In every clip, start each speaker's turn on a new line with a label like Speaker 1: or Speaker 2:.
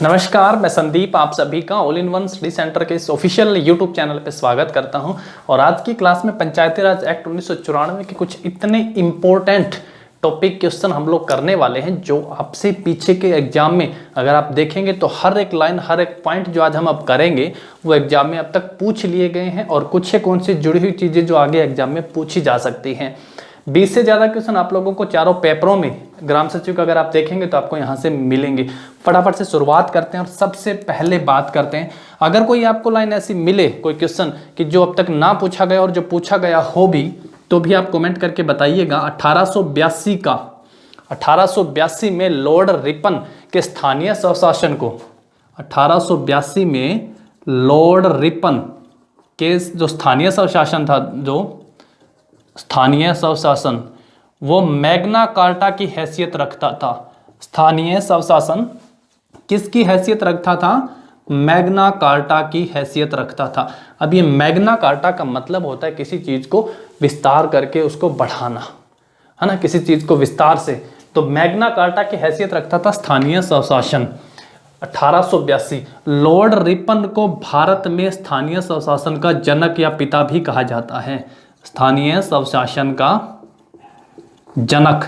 Speaker 1: नमस्कार, मैं संदीप आप सभी का all in one study centre के इस ऑफिशियल यूट्यूब चैनल पे स्वागत करता हूं। और आज की क्लास में पंचायती राज एक्ट 1994 के कुछ इतने इम्पोर्टेंट टॉपिक क्वेश्चन हम लोग करने वाले हैं जो आपसे पीछे के एग्जाम में अगर आप देखेंगे तो हर एक लाइन, हर एक पॉइंट जो आज हम अब करेंगे वो एग्जाम में अब तक पूछ लिए गए हैं और कुछ एक उनसे जुड़ी हुई चीज़ें जो आगे एग्जाम में पूछी जा सकती हैं। 20 से ज़्यादा क्वेश्चन आप लोगों को चारों पेपरों में ग्राम सचिव का अगर आप देखेंगे तो आपको यहाँ से मिलेंगे। फटाफट से शुरुआत करते हैं और सबसे पहले बात करते हैं, अगर कोई आपको लाइन ऐसी मिले, कोई क्वेश्चन कि जो अब तक ना पूछा गया और जो पूछा गया हो भी, तो भी आप कमेंट करके बताइएगा। 1882 में लॉर्ड रिपन के स्थानीय स्वशासन को 1882 में लॉर्ड रिपन के जो स्थानीय स्वशासन था, जो स्थानीय स्वशासन वो मैग्ना कार्टा की हैसियत रखता था। स्थानीय स्वशासन किसकी हैसियत रखता था? मैग्ना कार्टा की हैसियत रखता था। अब ये मैग्ना कार्टा का मतलब होता है किसी चीज को विस्तार करके उसको बढ़ाना, है ना, किसी चीज को विस्तार से। तो मैग्ना कार्टा की हैसियत रखता था स्थानीय स्वशासन। 1882 लॉर्ड रिपन को भारत में स्थानीय स्वशासन का जनक या पिता भी कहा जाता है। स्थानीय स्वशासन का जनक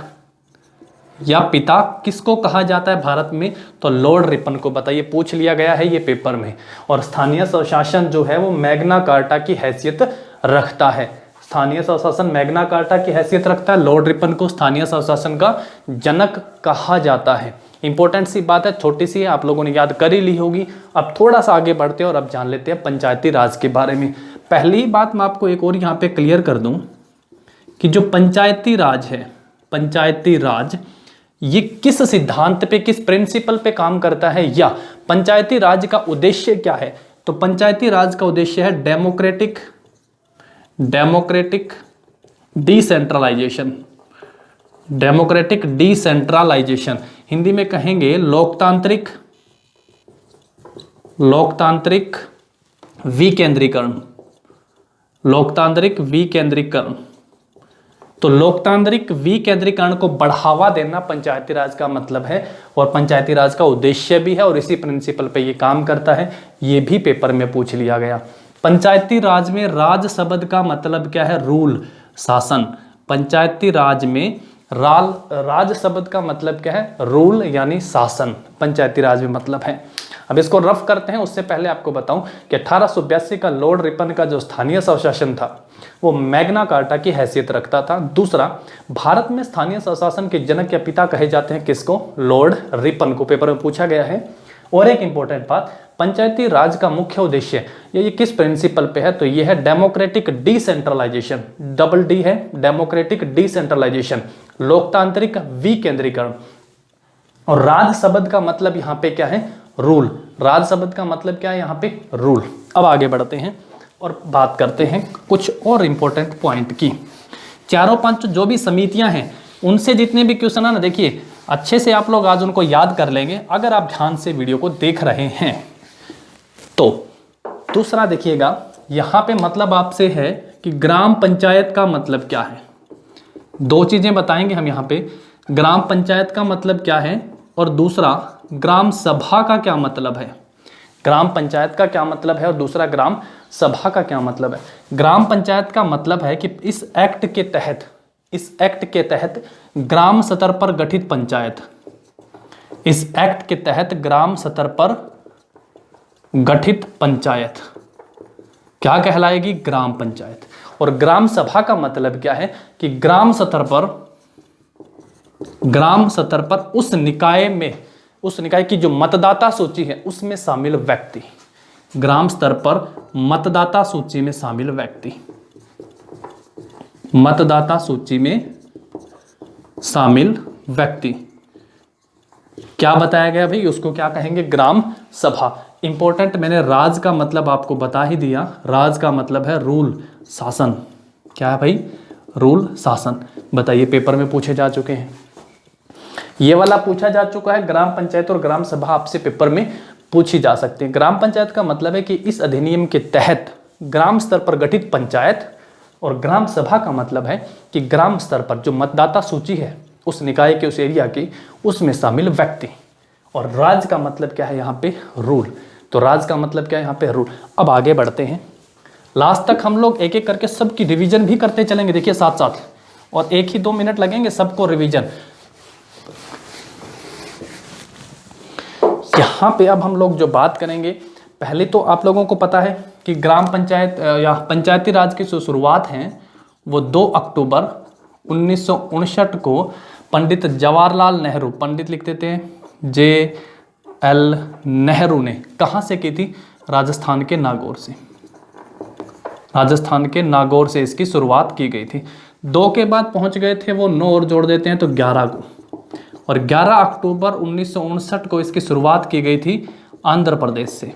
Speaker 1: या पिता किसको कहा जाता है भारत में? तो लॉर्ड रिपन को। बताइए, पूछ लिया गया है ये पेपर में। और स्थानीय स्वशासन जो है वो मैग्ना कार्टा की हैसियत रखता है। स्थानीय स्वशासन मैग्ना कार्टा की हैसियत रखता है। लॉर्ड रिपन को स्थानीय स्वशासन का जनक कहा जाता है। इंपॉर्टेंट सी बात है, छोटी सी है, आप लोगों ने याद कर ही ली होगी। अब थोड़ा सा आगे बढ़ते हैं और अब जान लेते हैं पंचायती राज के बारे में। पहली बात मैं आपको एक और यहाँ पे क्लियर कर दूं कि जो पंचायती राज है, पंचायती राज ये किस सिद्धांत पे, किस प्रिंसिपल पे काम करता है, या पंचायती राज का उद्देश्य क्या है? तो पंचायती राज का उद्देश्य है democratic decentralisation. Democratic decentralisation Hindi में कहेंगे लोकतांत्रिक विकेंद्रीकरण। लोकतांत्रिक विकेंद्रीकरण। तो लोकतांत्रिक विकेंद्रीकरण को बढ़ावा देना पंचायती राज का मतलब है और पंचायती राज का उद्देश्य भी है और इसी प्रिंसिपल पे ये काम करता है। ये भी पेपर में पूछ लिया गया। पंचायती राज में राज शब्द का मतलब क्या है? रूल, शासन। पंचायती राज में राज शब्द का मतलब क्या है? रूल यानी शासन, पंचायती राज में मतलब है। अब इसको रफ करते हैं। उससे पहले आपको बताऊं कि 1882 का लॉर्ड रिपन का जो स्थानीय स्वशासन था वो मैग्ना कार्टा की हैसियत रखता था। दूसरा, भारत में स्थानीय स्वशासन के जनक या पिता कहे जाते हैं किसको? लॉर्ड रिपन को। पेपर में पूछा गया है। और एक इंपॉर्टेंट बात, पंचायती राज का मुख्य उद्देश्य ये किस प्रिंसिपल पे है? तो ये है डेमोक्रेटिक डिसेंट्रलाइजेशन। डबल डी है, डेमोक्रेटिक डिसेंट्रलाइजेशन, लोकतांत्रिक विकेंद्रीकरण। और राज शब्द का मतलब यहाँ पे क्या है? रूल। राज शब्द का मतलब क्या है यहाँ पे? रूल। अब आगे बढ़ते हैं और बात करते हैं कुछ और इंपॉर्टेंट पॉइंट की। चारों पांच जो भी समितियां हैं उनसे जितने भी क्वेश्चन है ना, देखिए अच्छे से आप लोग आज उनको याद कर लेंगे अगर आप ध्यान से वीडियो को देख रहे हैं तो। दूसरा देखिएगा, यहाँ पे मतलब आपसे है कि ग्राम पंचायत का मतलब क्या है। दो चीजें बताएंगे हम यहाँ पे, ग्राम पंचायत का मतलब क्या है और दूसरा ग्राम सभा का क्या मतलब है। ग्राम पंचायत का क्या मतलब है और दूसरा ग्राम सभा का क्या मतलब है। ग्राम पंचायत का मतलब है कि इस एक्ट के तहत ग्राम स्तर पर गठित पंचायत, इस एक्ट के तहत ग्राम स्तर पर गठित पंचायत क्या कहलाएगी? ग्राम पंचायत। और ग्राम सभा का मतलब क्या है कि ग्राम स्तर पर उस निकाय की जो मतदाता सूची है उसमें शामिल व्यक्ति, ग्राम स्तर पर मतदाता सूची में शामिल व्यक्ति, मतदाता सूची में शामिल व्यक्ति क्या बताया गया भाई? उसको क्या कहेंगे? ग्राम सभा। इंपॉर्टेंट, मैंने राज का मतलब आपको बता ही दिया। राज का मतलब है रूल, शासन। क्या है भाई? रूल, शासन। बताइए, पेपर में पूछे जा चुके हैं। ये वाला पूछा जा चुका है। ग्राम पंचायत और ग्राम सभा आपसे पेपर में पूछी जा सकती है। ग्राम पंचायत का मतलब है कि इस अधिनियम के तहत ग्राम स्तर पर गठित पंचायत, और ग्राम सभा का मतलब है कि ग्राम स्तर पर जो मतदाता सूची है उस निकाय के, उस एरिया की, उसमें शामिल व्यक्ति। और राज का मतलब क्या है यहाँ पे? रूल। तो राज का मतलब क्या है यहाँ पे? रूल। अब आगे बढ़ते हैं, लास्ट तक हम लोग एक एक करके सबकी रिवीजन भी करते चलेंगे, देखिए साथ साथ, और 1 ही 2 मिनट लगेंगे सबको रिवीजन। यहाँ पे अब हम लोग जो बात करेंगे, पहले तो आप लोगों को पता है कि ग्राम पंचायत या पंचायती राज की जो शुरुआत है वो 2 अक्टूबर 1959 को पंडित जवाहरलाल नेहरू, पंडित लिख देते हैं JL नेहरू ने, कहाँ से की थी? राजस्थान के नागौर से। राजस्थान के नागौर से इसकी शुरुआत की गई थी। 2 के बाद पहुंच गए थे वो 9 और जोड़ देते हैं तो 11 को, और 11 अक्टूबर 1959 को इसकी शुरुआत की गई थी आंध्र प्रदेश से।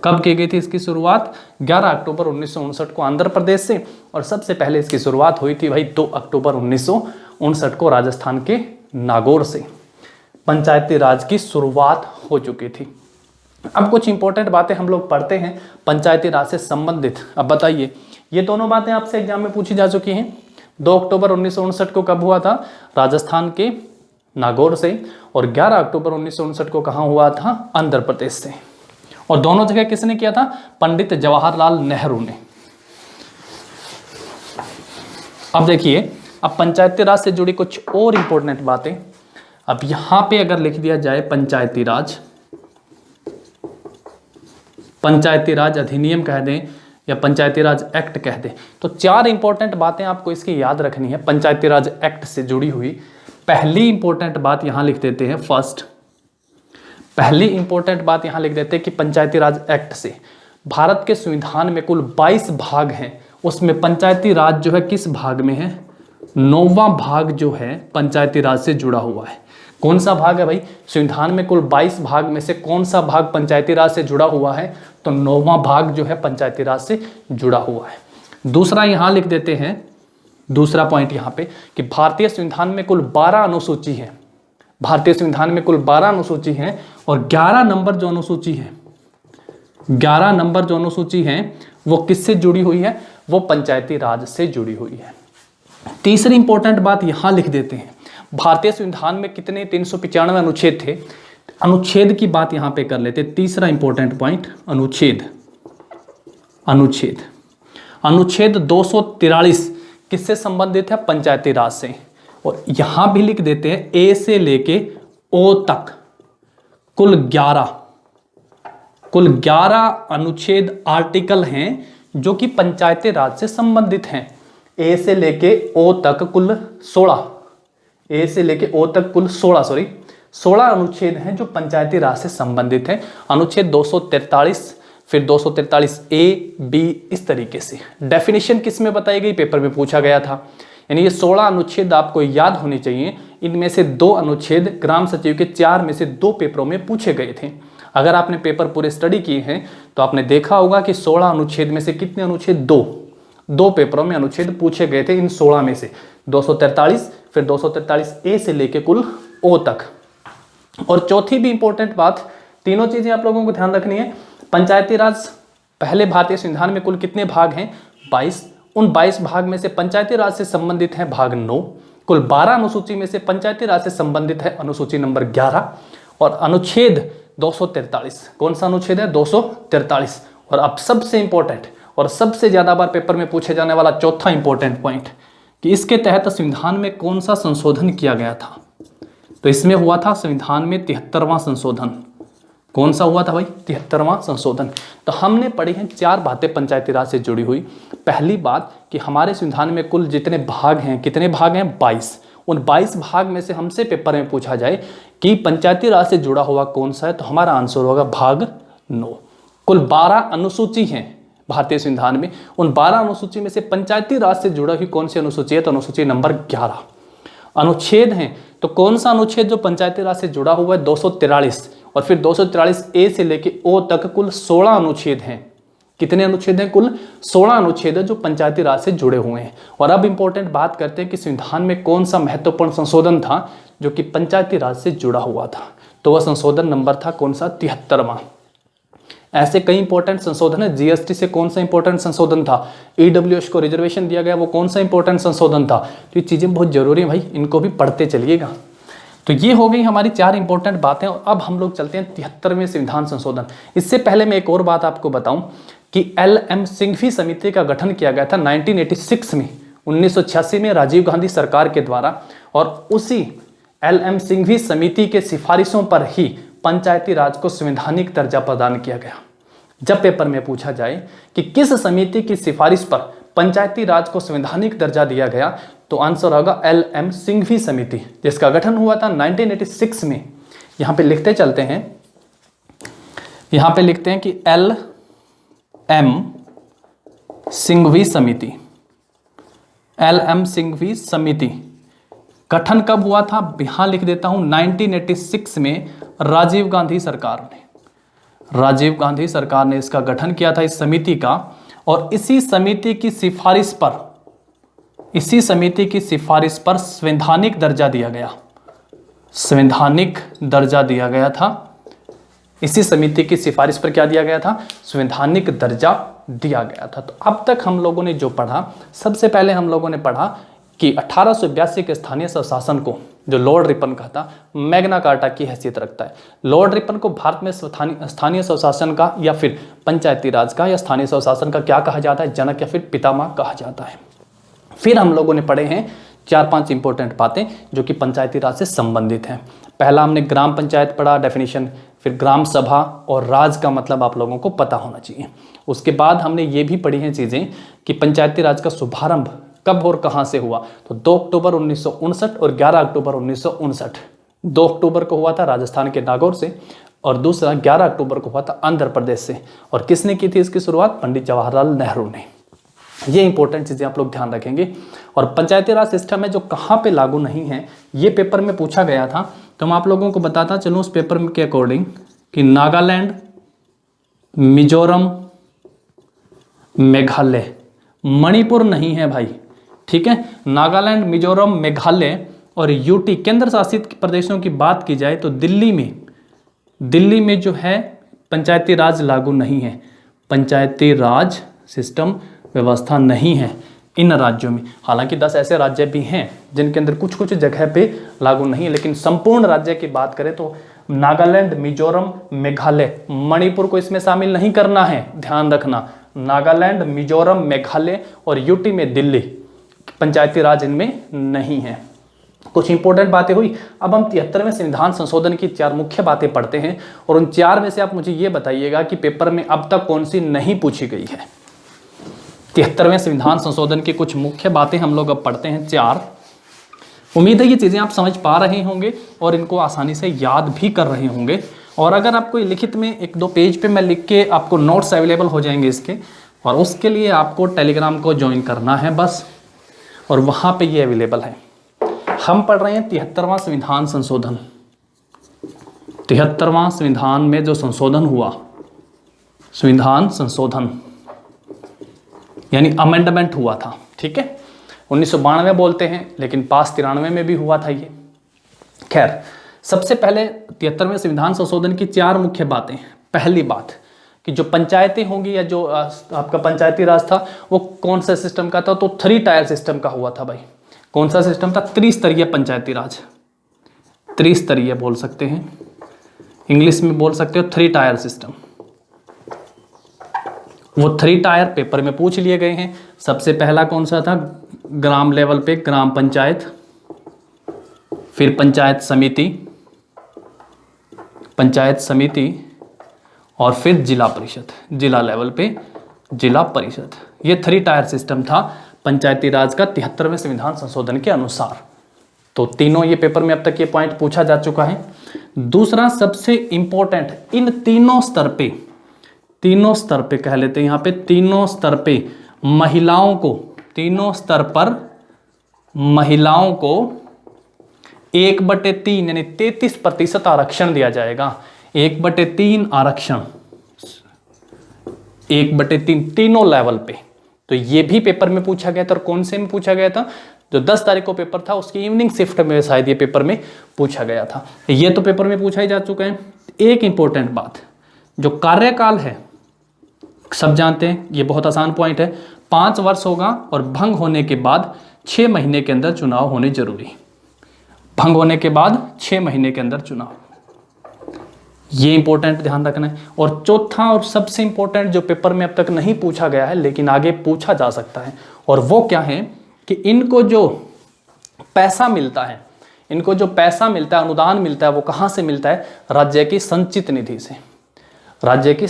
Speaker 1: कब की गई थी इसकी शुरुआत? 11 अक्टूबर 1959 को आंध्र प्रदेश से, और सबसे पहले इसकी शुरुआत हुई थी भाई 2 अक्टूबर 1959 को राजस्थान के नागौर से। पंचायती राज की शुरुआत हो चुकी थी। अब कुछ इंपॉर्टेंट बातें हम लोग पढ़ते हैं पंचायती राज से संबंधित। अब बताइए, ये दोनों बातें आपसे एग्जाम में पूछी जा चुकी हैं। 2 अक्टूबर 1959 को कब हुआ था? राजस्थान के नागौर से, और 11 अक्टूबर 1959 को कहाँ हुआ था? आंध्र प्रदेश से। और दोनों जगह किसने किया था? पंडित जवाहरलाल नेहरू ने। अब देखिए, अब पंचायती राज से जुड़ी कुछ और इंपॉर्टेंट बातें। अब यहां पे अगर लिख दिया जाए पंचायती राज, पंचायती राज अधिनियम कह दें या पंचायती राज एक्ट कह दें, तो 4 इंपॉर्टेंट बातें आपको इसकी याद रखनी है पंचायती राज एक्ट से जुड़ी हुई। पहली इंपॉर्टेंट बात यहां लिख देते हैं, पहली इंपॉर्टेंट बात यहां लिख देते हैं कि पंचायती राज एक्ट से भारत के संविधान में कुल 22 भाग हैं, उसमें पंचायती राज जो है किस भाग में है? 9वां भाग जो है पंचायती राज से जुड़ा हुआ है। कौन सा भाग है भाई? संविधान में कुल 22 भाग में से कौन सा भाग पंचायती राज से जुड़ा हुआ है? तो 9वां भाग जो है पंचायती राज से जुड़ा हुआ है। दूसरा यहां लिख देते हैं, दूसरा पॉइंट यहां पे, कि भारतीय संविधान में कुल 12 अनुसूची है। भारतीय संविधान में कुल 12 अनुसूची हैं, और 11 नंबर जो अनुसूची है, 11 नंबर जो अनुसूची है वो किससे जुड़ी हुई है? वो पंचायती राज से जुड़ी हुई है। तीसरी इंपॉर्टेंट बात यहां लिख देते हैं, भारतीय संविधान में कितने? 395 अनुच्छेद थे। अनुच्छेद की बात यहां पे कर लेते। तीसरा इंपॉर्टेंट पॉइंट, अनुच्छेद 243 किससे संबंधित है? पंचायती राज से। और यहां भी लिख देते हैं ए से लेके ओ तक कुल 11 अनुच्छेद आर्टिकल हैं जो कि पंचायती राज से संबंधित हैं। ए से लेके ओ तक कुल 16, ए से लेके ओ तक कुल 16 अनुच्छेद हैं जो पंचायती राज से संबंधित हैं। अनुच्छेद 243, फिर 243 ए बी, इस तरीके से। डेफिनेशन किस में बताई गई? पेपर में पूछा गया था। यानी ये 16 अनुच्छेद आपको याद होने चाहिए। इनमें से 2 अनुच्छेद ग्राम सचिव के 4 में से 2 पेपरों में पूछे गए थे। अगर आपने पेपर पूरे स्टडी किए हैं तो आपने देखा होगा कि 16 अनुच्छेद में से कितने अनुच्छेद? 2 पेपरों में अनुच्छेद पूछे गए थे इन 16 में से। 243, फिर 243 ए से लेके कुल ओ तक। और चौथी भी इंपॉर्टेंट बात, तीनों चीजें आप लोगों को ध्यान रखनी है। पंचायती राज पहले भारतीय संविधान में कुल कितने भाग हैं? 22। उन 22 भाग में से पंचायती राज से संबंधित है भाग 9। कुल 12 अनुसूची में से पंचायती राज से संबंधित है अनुसूची नंबर 11। और अनुच्छेद 243, कौन सा अनुच्छेद है? 243। और अब सबसे इंपॉर्टेंट और सबसे ज्यादा बार पेपर में पूछे जाने वाला चौथा इंपॉर्टेंट पॉइंट, कि इसके तहत संविधान में कौन सा संशोधन किया गया था? तो इसमें हुआ था संविधान में 73वां संशोधन। कौन सा हुआ था भाई? 73वां संशोधन। तो हमने पढ़ी हैं 4 बातें पंचायती राज से जुड़ी हुई। पहली बात कि हमारे संविधान में कुल जितने भाग हैं, कितने भाग हैं? 22। उन 22 भाग में से हमसे पेपर में पूछा जाए कि पंचायती राज से जुड़ा हुआ कौन सा है, तो हमारा आंसर होगा भाग 9। कुल 12 अनुसूची हैं भारतीय संविधान में। उन 12 अनुसूची में से पंचायती राज से जुड़ा हुई कौन सी अनुसूची है? तो अनुसूची नंबर 11। अनुच्छेद हैं, तो कौन सा अनुच्छेद जो पंचायती राज से जुड़ा हुआ है? 243। और फिर 243 ए से लेके ओ तक कुल 16 अनुच्छेद हैं। कितने अनुच्छेद हैं? कुल 16 अनुच्छेद है जो पंचायती राज से जुड़े हुए हैं। और अब इंपॉर्टेंट बात करते हैं कि संविधान में कौन सा महत्वपूर्ण संशोधन था जो कि पंचायती राज से जुड़ा हुआ था। तो वह संशोधन नंबर था कौन सा? 73वां। ऐसे कई इंपॉर्टेंट संशोधन है। जीएसटी से कौन सा इंपॉर्टेंट संशोधन था? ईडब्ल्यूएस को रिजर्वेशन दिया गया, वो कौन सा इंपॉर्टेंट संशोधन था? तो ये चीजें बहुत जरूरी है भाई, इनको भी पढ़ते चलिएगा। तो ये हो गई हमारी 4 इंपॉर्टेंट बातें। और अब हम लोग चलते हैं 73वें संविधान संशोधन। इससे पहले मैं एक और बात आपको बताऊं कि LM सिंघवी समिति का गठन किया गया था 1986 में, 1986 में राजीव गांधी सरकार के द्वारा। और उसी LM सिंघवी समिति के सिफारिशों पर ही पंचायती राज को संवैधानिक दर्जा प्रदान किया गया। जब पेपर में पूछा जाए कि किस समिति की सिफारिश पर पंचायती राज को संवैधानिक दर्जा दिया गया, तो आंसर होगा LM सिंघवी समिति, जिसका गठन हुआ था 1986 में। यहां पे लिखते चलते हैं, यहां पे लिखते हैं कि LM सिंघवी समिति, LM सिंघवी समिति गठन कब हुआ था, यहां लिख देता हूं 1986 में राजीव गांधी सरकार ने, राजीव गांधी सरकार ने इसका गठन किया था, इस समिति का। और इसी समिति की सिफारिश पर, इसी समिति की सिफारिश पर संवैधानिक दर्जा दिया गया, संवैधानिक दर्जा दिया गया था। इसी समिति की सिफारिश पर क्या दिया गया था, संवैधानिक दर्जा दिया गया था। तो अब तक हम लोगों ने जो पढ़ा, सबसे पहले हम लोगों ने पढ़ा कि 1882 के स्थानीय स्वशासन को, जो लॉर्ड रिपन का था, मैग्ना कार्टा की हैसियत रखता है। लॉर्ड रिपन को भारत में स्थानीय स्वशासन का या फिर पंचायती राज का या स्थानीय स्वशासन का क्या कहा जाता है, जनक या फिर पितामह कहा जाता है। फिर हम लोगों ने पढ़े हैं 4-5 इंपॉर्टेंट बातें जो कि पंचायती राज से संबंधित हैं। पहला हमने ग्राम पंचायत पढ़ा, डेफिनेशन, फिर ग्राम सभा और राज का मतलब आप लोगों को पता होना चाहिए। उसके बाद हमने ये भी पढ़ी हैं चीज़ें कि पंचायती राज का शुभारंभ कब और कहां से हुआ। तो 2 अक्टूबर 1959 और 11 अक्टूबर 1959। 2 अक्टूबर को हुआ था राजस्थान के नागौर से और दूसरा 11 अक्टूबर को हुआ था आंध्र प्रदेश से। और किसने की थी इसकी शुरुआत, पंडित जवाहरलाल नेहरू ने। ये इंपॉर्टेंट चीजें आप लोग ध्यान रखेंगे। और पंचायती राज सिस्टम है जो कहाँ पे लागू नहीं है, ये पेपर में पूछा गया था। तो मैं आप लोगों को बताता चलूँ उस पेपर के अकॉर्डिंग कि नागालैंड, मिजोरम, मेघालय, मणिपुर नहीं है भाई, ठीक है। नागालैंड, मिजोरम, मेघालय और यूटी केंद्र शासित प्रदेशों की बात की जाए तो दिल्ली में जो है पंचायती राज लागू नहीं है, पंचायती राज सिस्टम व्यवस्था नहीं है इन राज्यों में। हालांकि 10 ऐसे राज्य भी हैं जिनके अंदर कुछ कुछ जगह पे लागू नहीं है, लेकिन संपूर्ण राज्य की बात करें तो नागालैंड, मिजोरम, मेघालय, मणिपुर को इसमें शामिल नहीं करना है, ध्यान रखना। नागालैंड, मिजोरम, मेघालय और यूटी में दिल्ली, पंचायती राज इनमें नहीं है। कुछ इंपॉर्टेंट बातें हुई। अब हम 73वें संविधान संशोधन की 4 मुख्य बातें पढ़ते हैं और उन 4 में से आप मुझे ये बताइएगा कि पेपर में अब तक कौन सी नहीं पूछी गई है। 73वें संविधान संशोधन की कुछ मुख्य बातें हम लोग अब पढ़ते हैं 4। उम्मीद है ये चीज़ें आप समझ पा रहे होंगे और इनको आसानी से याद भी कर रहे होंगे। और अगर आपको लिखित में 1-2 पेज पे मैं लिख के आपको नोट्स अवेलेबल हो जाएंगे इसके, और उसके लिए आपको टेलीग्राम को ज्वाइन करना है बस, और वहाँ पे ये अवेलेबल है। हम पढ़ रहे हैं 73वां संविधान संशोधन। 73वां संविधान में जो संशोधन हुआ, संविधान संशोधन यानी अमेंडमेंट हुआ था, ठीक है। 1992 बोलते हैं लेकिन पास 93 में भी हुआ था ये। खैर, सबसे पहले 73वें संविधान संशोधन की 4 मुख्य बातें। पहली बात कि जो पंचायतें होंगी या जो आपका पंचायती राज था वो कौन सा सिस्टम का था, तो 3 टायर सिस्टम का हुआ था भाई। कौन सा सिस्टम था, त्रिस्तरीय पंचायती राज, त्रिस्तरीय बोल सकते हैं, इंग्लिश में बोल सकते हो 3 टायर सिस्टम। वो 3 टायर पेपर में पूछ लिए गए हैं। सबसे पहला कौन सा था, ग्राम लेवल पे ग्राम पंचायत, फिर पंचायत समिति, पंचायत समिति और फिर जिला परिषद, जिला लेवल पे जिला परिषद। ये 3 टायर सिस्टम था पंचायती राज का 73वें संविधान संशोधन के अनुसार। तो तीनों ये पेपर में अब तक ये पॉइंट पूछा जा चुका है। दूसरा सबसे इंपॉर्टेंट, इन तीनों स्तर पे, तीनों स्तर पे कह लेते हैं यहाँ पे, तीनों स्तर पे महिलाओं को, तीनों स्तर पर महिलाओं को 1/3 यानी 33% आरक्षण दिया जाएगा। 1/3 आरक्षण, 1/3 तीनों लेवल पे। तो ये भी पेपर में पूछा गया था। और कौन से में पूछा गया था, जो 10 तारीख को पेपर था उसकी इवनिंग शिफ्ट में शायद ये पेपर में पूछा गया था। ये तो पेपर में पूछा ही जा चुका है। एक इंपॉर्टेंट बात, जो कार्यकाल है सब जानते हैं, ये बहुत आसान पॉइंट है, 5 वर्ष होगा और भंग होने के बाद 6 महीने के अंदर चुनाव होने जरूरी। भंग होने के बाद 6 महीने के अंदर चुनाव। ये इंपॉर्टेंट ध्यान रखना है। और चौथा और सबसे इंपॉर्टेंट जो पेपर में अब तक नहीं पूछा गया है लेकिन आगे पूछा जा सकता है, और वो क्या है कि इनको जो पैसा मिलता है, इनको जो पैसा मिलता है, अनुदान मिलता है, वो कहाँ से मिलता है? राज्य की संचित निधि से। राज्य की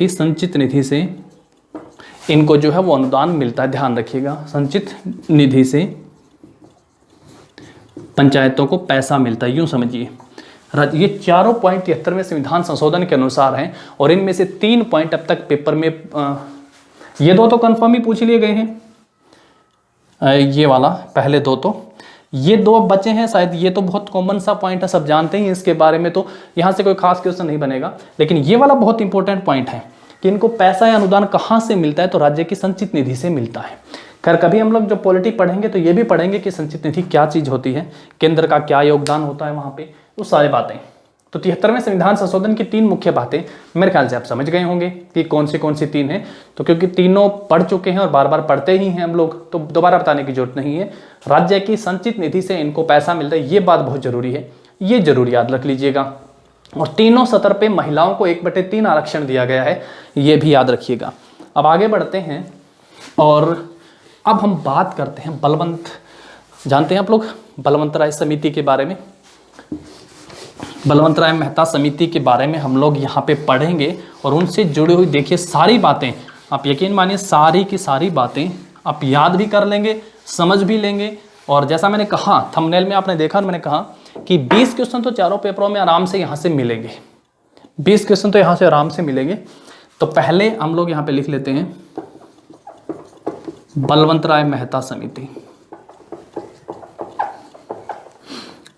Speaker 1: संचित निधि से इनको जो है वो अनुदान मिलता है। ध्यान रखिएगा, संचित निधि से पंचायतों को पैसा मिलता है, यूं समझिए। ये चारों पॉइंट 73वें संविधान संशोधन के अनुसार हैं, और इनमें से 3 पॉइंट अब तक पेपर में ये 2 तो कंफर्म ही पूछ लिए गए हैं, ये वाला पहले 2 तो, ये 2 बचे हैं शायद। ये तो बहुत कॉमन सा पॉइंट है, सब जानते हैं इसके बारे में, तो यहाँ से कोई खास क्वेश्चन नहीं बनेगा। लेकिन ये वाला बहुत इंपॉर्टेंट पॉइंट है कि इनको पैसा या अनुदान कहाँ से मिलता है, तो राज्य की संचित निधि से मिलता है। खैर कभी हम लोग जो पॉलिटी पढ़ेंगे तो ये भी पढ़ेंगे कि संचित निधि क्या चीज़ होती है, केंद्र का क्या योगदान होता है वहाँ पे, वो सारी बातें। तो 73वें संविधान संशोधन की 3 मुख्य बातें मेरे ख्याल से आप समझ गए होंगे कि कौन सी 3 हैं। तो क्योंकि तीनों पढ़ चुके हैं और बार बार पढ़ते ही हैं हम लोग, तो दोबारा बताने की जरूरत नहीं है। राज्य की संचित निधि से इनको पैसा मिलता है, ये बात बहुत जरूरी है, ये जरूर याद रख लीजिएगा। और तीनों सत्र पे महिलाओं को 1/3 आरक्षण दिया गया है, ये भी याद रखिएगा। अब आगे बढ़ते हैं और अब हम बात करते हैं बलवंत, जानते हैं आप लोग बलवंत राय समिति के बारे में। बलवंत राय मेहता समिति के बारे में हम लोग यहाँ पे पढ़ेंगे और उनसे जुड़ी हुई देखिए सारी बातें, आप यकीन मानिए सारी की सारी बातें आप याद भी कर लेंगे, समझ भी लेंगे। और जैसा मैंने कहा थंबनेल में आपने देखा, मैंने कहा कि 20 क्वेश्चन तो चारों पेपरों में आराम से यहाँ से मिलेंगे, 20 क्वेश्चन तो यहाँ से आराम से मिलेंगे। तो पहले हम लोग यहाँ पे लिख लेते हैं बलवंत राय मेहता समिति।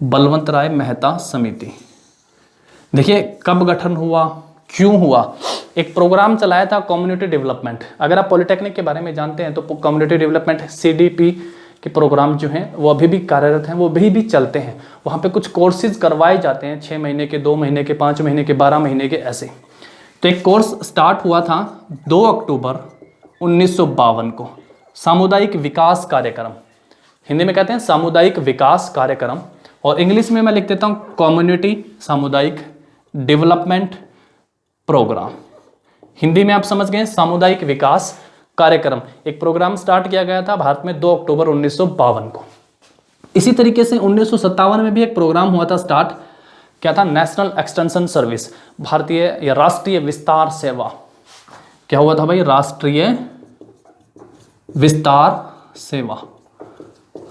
Speaker 1: बलवंत राय मेहता समिति देखिए कब गठन हुआ, क्यों हुआ। एक प्रोग्राम चलाया था कम्युनिटी डेवलपमेंट, अगर आप पॉलिटेक्निक के बारे में जानते हैं तो कम्युनिटी डेवलपमेंट CDP के प्रोग्राम जो हैं वो अभी भी कार्यरत हैं, वो भी चलते हैं। वहाँ पे कुछ कोर्सेज करवाए जाते हैं, 6 महीने के, 2 महीने के, 5 महीने के, 12 महीने के, ऐसे। तो एक कोर्स स्टार्ट हुआ था 2 अक्टूबर 1952 को, सामुदायिक विकास कार्यक्रम, हिंदी में कहते हैं सामुदायिक विकास कार्यक्रम, और इंग्लिश में मैं लिख देता हूँ कम्युनिटी सामुदायिक डेवलपमेंट प्रोग्राम। हिंदी में आप समझ गए, सामुदायिक विकास कार्यक्रम। एक प्रोग्राम स्टार्ट किया गया था भारत में 2 अक्टूबर 1952 को। इसी तरीके से 1957 में भी एक प्रोग्राम हुआ था स्टार्ट, क्या था? नेशनल एक्सटेंशन सर्विस, भारतीय या राष्ट्रीय विस्तार सेवा। क्या हुआ था भाई? राष्ट्रीय विस्तार सेवा,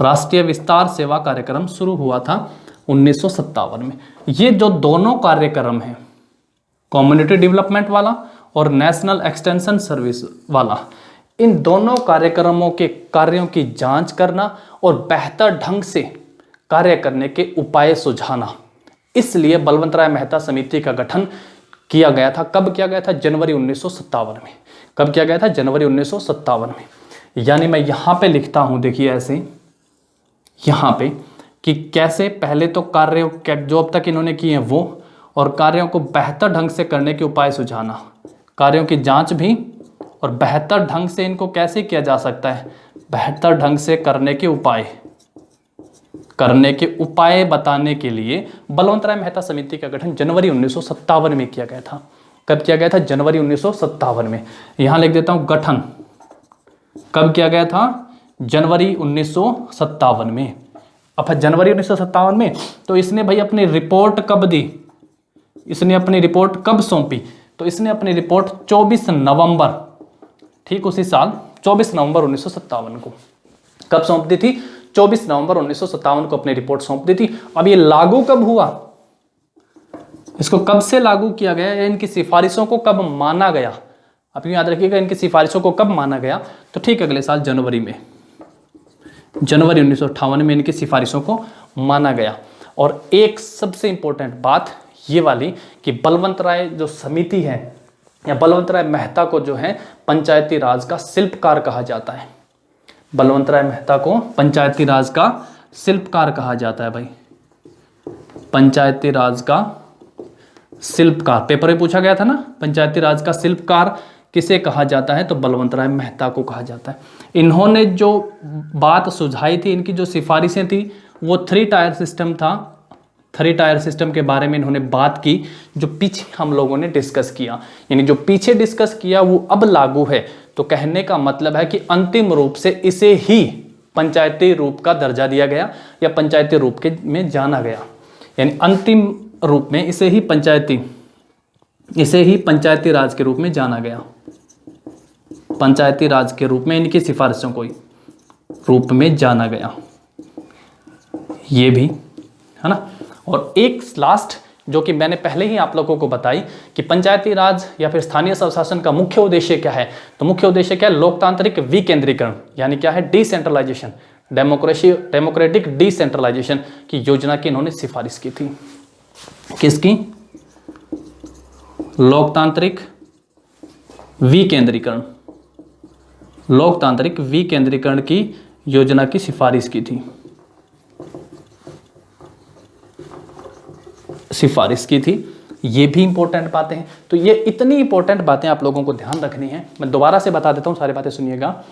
Speaker 1: राष्ट्रीय विस्तार सेवा कार्यक्रम शुरू हुआ था 1957 में। ये जो दोनों कार्यक्रम हैं, कम्युनिटी डेवलपमेंट वाला और नेशनल एक्सटेंशन सर्विस वाला, इन दोनों कार्यक्रमों के कार्यों की जांच करना और बेहतर ढंग से कार्य करने के उपाय सुझाना, इसलिए बलवंत राय मेहता समिति का गठन किया गया था। कब किया गया था? जनवरी 1957 में। कब किया गया था? जनवरी 1957 में। यानी मैं यहाँ पे लिखता हूँ, देखिए ऐसे यहाँ पे, कि कैसे पहले तो कार्य जो अब तक इन्होंने किए हैं वो, और कार्यों को बेहतर ढंग से करने के उपाय सुझाना, कार्यों की जांच भी, और बेहतर ढंग से इनको कैसे किया जा सकता है, बेहतर ढंग से करने के उपाय बताने के लिए बलवंत राय मेहता समिति का गठन जनवरी 1957 में किया गया था। कब किया गया था? जनवरी 1957 में। यहां लिख देता हूं गठन कब किया गया था? जनवरी 1957 में। अब जनवरी 1957 में, तो इसने भाई अपनी रिपोर्ट कब दी? इसने अपनी रिपोर्ट कब सौंपी? तो इसने अपनी रिपोर्ट 24 नवंबर, ठीक उसी साल 24 नवंबर 1957 को कब सौंप दी थी? 24 नवंबर 1957 को अपनी रिपोर्ट सौंप दी थी। अब ये लागू कब हुआ? इसको कब से लागू किया गया, या इनकी सिफारिशों को कब माना गया? आप याद रखिएगा, इनकी सिफारिशों को कब माना गया? तो ठीक अगले साल जनवरी में, जनवरी 1958 में इनकी सिफारिशों को माना गया। और एक सबसे इंपॉर्टेंट बात ये वाली कि बलवंत राय जो समिति है, या बलवंत राय मेहता को जो है पंचायती राज का शिल्पकार कहा जाता है। बलवंत राय मेहता को पंचायती राज का शिल्पकार कहा जाता है भाई, पंचायती राज का शिल्पकार। पेपर में पूछा गया था ना, पंचायती राज का शिल्पकार किसे कहा जाता है? तो बलवंत राय मेहता को कहा जाता है। इन्होंने जो बात सुझाई थी, इनकी जो सिफारिशें थी, वो 3 टायर सिस्टम था। 3 टायर सिस्टम के बारे में इन्होंने बात की, जो पीछे हम लोगों ने डिस्कस किया, यानी जो पीछे डिस्कस किया वो अब लागू है। तो कहने का मतलब है कि अंतिम रूप से इसे ही पंचायती रूप का दर्जा दिया गया या पंचायती रूप के में जाना गया, यानी अंतिम रूप में इसे ही पंचायती राज के रूप में जाना गया। पंचायती राज के रूप में इनकी सिफारिशों को रूप में जाना गया, ये भी है ना। और एक लास्ट जो कि मैंने पहले ही आप लोगों को बताई कि पंचायती राज या फिर स्थानीय स्वशासन का मुख्य उद्देश्य क्या है? तो मुख्य उद्देश्य क्या है? लोकतांत्रिक विकेंद्रीकरण, यानी क्या है? डिसेंट्रलाइजेशन, डेमोक्रेटिक डिसेंट्रलाइजेशन की योजना की इन्होंने सिफारिश की थी। किसकी? लोकतांत्रिक विकेंद्रीकरण, लोकतांत्रिक विकेंद्रीकरण की योजना की सिफारिश की थी, ये भी इंपॉर्टेंट बातें हैं। तो ये इतनी इंपॉर्टेंट बातें आप लोगों को ध्यान रखनी है। मैं दोबारा से बता देता हूं, सारी बातें सुनिएगा।